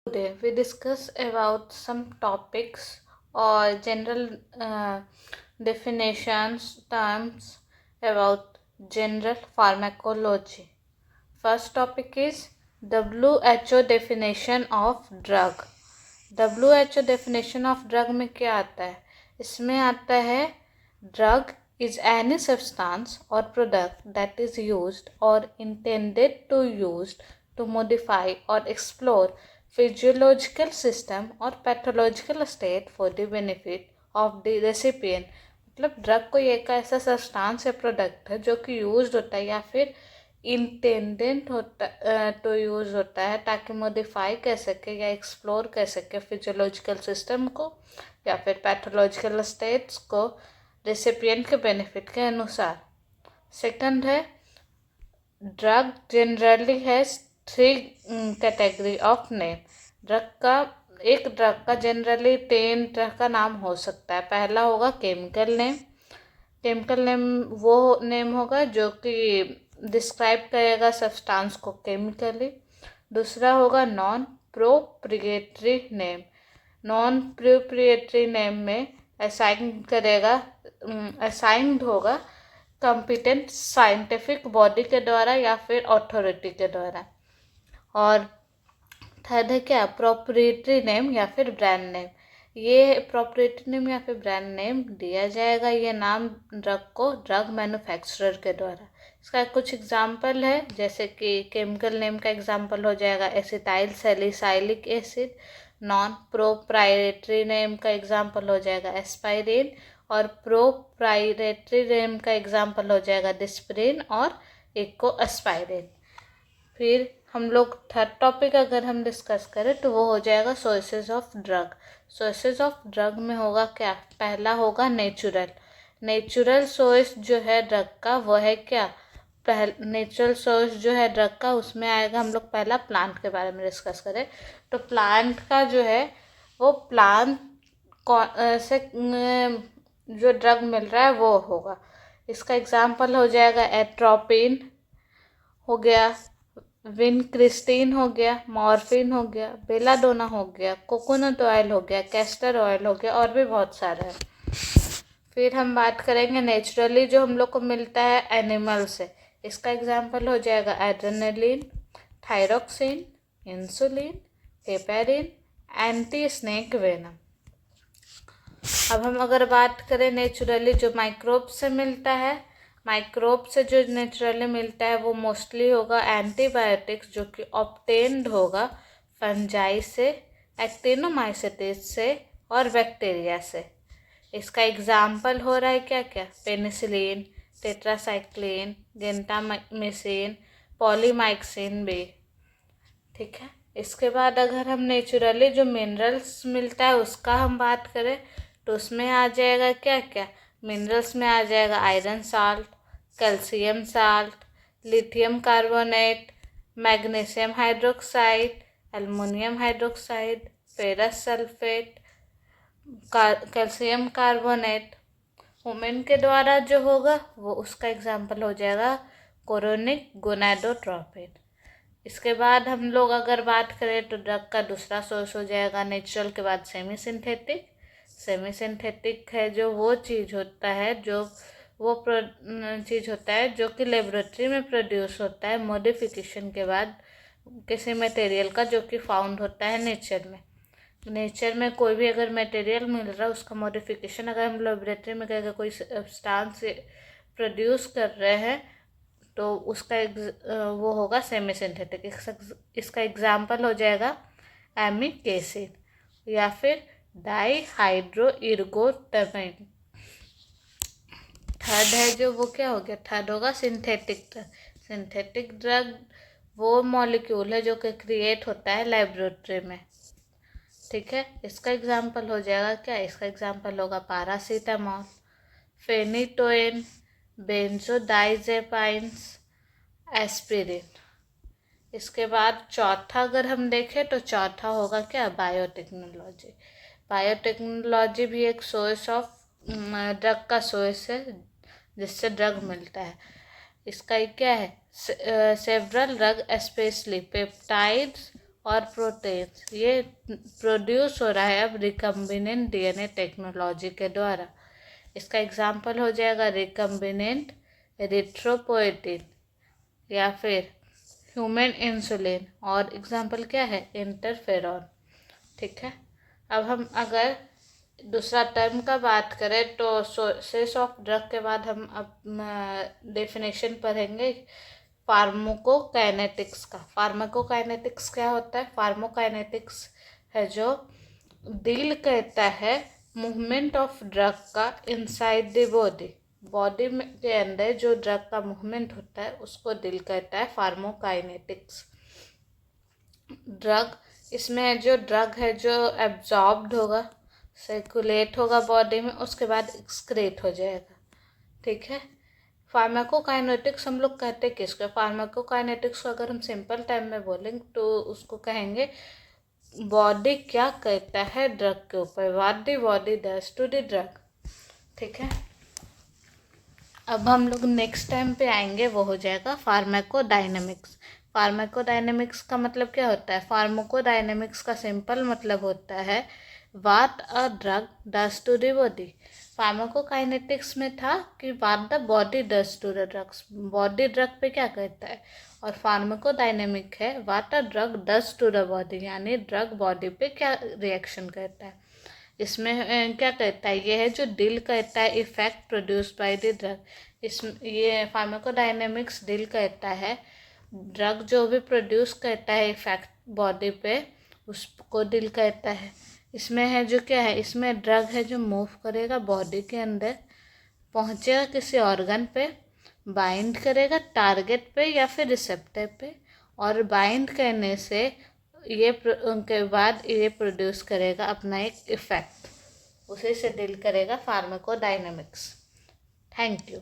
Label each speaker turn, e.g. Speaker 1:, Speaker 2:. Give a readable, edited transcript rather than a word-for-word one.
Speaker 1: Today we discuss about some topics or general definitions, terms about general pharmacology. First topic is WHO definition of drug. WHO definition of drug में क्या आता है? इसमें आता है drug is any substance or product that is used or intended to used to modify or explore physiological system or pathological state for the benefit of the recipient. मतलब drug कोई एक ऐसा सब्सटेंस या प्रोडक्ट है जो कि use होता है या फिर इंटेंडेंट होता तो यूज होता है ताकि मॉडिफाई कर सके या एक्सप्लोर कर सके फिजियोलॉजिकल सिस्टम को या फिर पैथोलॉजिकल स्टेट्स को रेसिपिएंट के बेनिफिट के अनुसार. सेकंड है drug generally has 3 category of name. एक ड्रग का जनरली 3 तरह का नाम हो सकता है. पहला होगा केमिकल नेम. केमिकल नेम वो नेम होगा जो कि डिस्क्राइब करेगा सब्सटेंस को केमिकली. दूसरा होगा non proprietary name. Non proprietary name में असाइंड होगा कॉम्पिटेंट साइंटिफिक बॉडी के द्वारा या फिर अथॉरिटी के द्वारा. और थर्ड है क्या? प्रोप्रिएटरी नेम या फिर ब्रांड नेम. ये प्रोप्रिएटरी नेम या फिर ब्रांड नेम दिया जाएगा ये नाम ड्रग को ड्रग मैन्युफैक्चरर के द्वारा. इसका कुछ एग्जाम्पल है जैसे कि केमिकल नेम का एग्जाम्पल हो जाएगा acetyl salicylic acid. Non proprietary name का एग्जाम्पल हो जाएगा एस्पाइरिन. और प्रोप्राइटरी नेम का एग्जाम्पल हो जाएगा डिस्प्रिन और इकोएस्पाइरिन. फिर हम लोग थर्ड टॉपिक अगर हम डिस्कस करें तो वो हो जाएगा sources of drug. Sources of drug में होगा क्या? पहला होगा नेचुरल सोर्स जो है ड्रग का वो है क्या? नेचुरल सोर्स जो है ड्रग का उसमें आएगा हम लोग पहला प्लांट के बारे में डिस्कस करें तो प्लांट का जो है वो प्लांट से जो ड्रग मिल रहा है वो होगा. इसका एग्जाम्पल हो जाएगा एट्रोपिन हो गया, विनक्रिस्टीन हो गया, मॉर्फिन हो गया, बेलाडोना हो गया, कोकोनट ऑयल हो गया, कैस्टर ऑयल हो गया और भी बहुत सारे हैं. फिर हम बात करेंगे नेचुरली जो हम लोग को मिलता है एनिमल से. इसका एग्जाम्पल हो जाएगा adrenaline, thyroxine, insulin, heparin, anti snake venom. अब हम अगर बात करें नेचुरली जो माइक्रोब से मिलता है, माइक्रोब से जो नेचुरली मिलता है वो मोस्टली होगा एंटीबायोटिक्स जो कि ऑब्टेन्ड होगा फंजाई से, एक्टिनोमाइसिटिस से और बैक्टीरिया से. इसका एग्जाम्पल हो रहा है क्या क्या? पेनिसिलिन, टेट्रासाइक्लिन, गेंटामिसिन, पॉलीमाइक्सिन भी. ठीक है. इसके बाद अगर हम नेचुरली जो मिनरल्स मिलता है उसका हम बात करें तो उसमें आ जाएगा क्या क्या? मिनरल्स में आ जाएगा iron salt, calcium salt, lithium carbonate, magnesium hydroxide, aluminium hydroxide, ferrous sulphate, calcium carbonate. Women के द्वारा जो होगा वो उसका एग्जाम्पल हो जाएगा कोरोनिक गोनाडोट्रोपिन. इसके बाद हम लोग अगर बात करें तो ड्रग का दूसरा सोर्स हो जाएगा नेचुरल के बाद सेमी सिंथेटिक. सेमी सिंथेटिक है जो वो चीज़ होता है जो कि लेबोरेटरी में प्रोड्यूस होता है मॉडिफिकेशन के बाद किसी मटेरियल का जो कि फाउंड होता है नेचर में. नेचर में कोई भी अगर मटेरियल मिल रहा है उसका मॉडिफिकेशन अगर हम लेबोरेटरी में करके कोई सब्सटेंस प्रोड्यूस कर रहे हैं तो उसका वो होगा सेमी सिंथेटिक. इसका एग्जाम्पल हो जाएगा एमिक एसिड या फिर डाईहाइड्रोइर्गोटमिन. थर्ड है जो वो क्या हो गया? थर्ड होगा सिंथेटिक ड्रग. सिंथेटिक ड्रग वो मॉलिक्यूल है जो कि क्रिएट होता है लेबोरेटरी में. ठीक है. इसका एग्जाम्पल हो जाएगा क्या? इसका एग्जाम्पल होगा पैरासीटामोल, फेनिटोइन, बेंजोडाइजेपाइन्स, एस्पिरिन. इसके बाद चौथा अगर हम देखें तो चौथा होगा क्या? बायोटेक्नोलॉजी. बायोटेक्नोलॉजी भी एक सोर्स ऑफ ड्रग का सोर्स है जिससे ड्रग मिलता है. इसका क्या है? सेवरल ड्रग स्पेशली पेप्टाइड्स और प्रोटीन्स, ये प्रोड्यूस हो रहा है अब रिकम्बिनेंट डीएनए टेक्नोलॉजी के द्वारा। इसका एग्जाम्पल हो जाएगा रिकम्बिनेंट एरिथ्रोपोएटिन या फिर ह्यूमन इंसुलिन, और एग्जाम्पल क्या है इंटरफेरॉन। ठीक है, अब हम अगर दूसरा टर्म का बात करें तो सोर्सेस ऑफ ड्रग के बाद हम अब डेफिनेशन पढ़ेंगे फार्माकोकाइनेटिक्स का। फार्माकोकाइनेटिक्स क्या होता है? फार्माकोकाइनेटिक्स है जो डील करता है मूवमेंट ऑफ ड्रग का इनसाइड द बॉडी। बॉडी में के अंदर जो ड्रग का मूवमेंट होता है उसको डील करता है फार्माकोकाइनेटिक्स। ड्रग, इसमें जो ड्रग है जो एब्जॉर्ब्ड होगा, सर्कुलेट होगा बॉडी में, उसके बाद एक्सक्रीट हो जाएगा। ठीक है, फार्माकोकाइनेटिक्स हम लोग कहते किसको? फार्माकोकाइनेटिक्स को अगर हम सिंपल टर्म में बोलेंगे तो उसको कहेंगे बॉडी क्या कहता है ड्रग के ऊपर, what the body does to the drug. ठीक है, अब हम लोग नेक्स्ट टाइम पे आएंगे, वो हो जाएगा फार्माकोडायनेमिक्स। फार्माकोडायनेमिक्स का मतलब क्या होता है? फार्माकोडायनेमिक्स का सिंपल मतलब होता है what a drug does to the body. Pharmacokinetics में था कि what the body does to the drugs, body drug पे क्या कहता है, और फार्माकोडायनेमिक है what a drug does to the body, यानी ड्रग बॉडी पे क्या रिएक्शन करता है। इसमें क्या कहता है, ये है जो डील करता है effect produce by the drug. ये फार्माकोडायनेमिक्स डील करता है ड्रग जो भी प्रोड्यूस करता है इफेक्ट बॉडी पे, उसको डील करता है। इसमें है जो क्या है, इसमें ड्रग है जो मूव करेगा बॉडी के अंदर, पहुंचेगा किसी ऑर्गन पे, बाइंड करेगा टारगेट पे या फिर रिसेप्टर पे, और बाइंड करने से ये उनके बाद ये प्रोड्यूस करेगा अपना एक इफेक्ट, उसी से डील करेगा फार्माकोडायनेमिक्स। Thank you.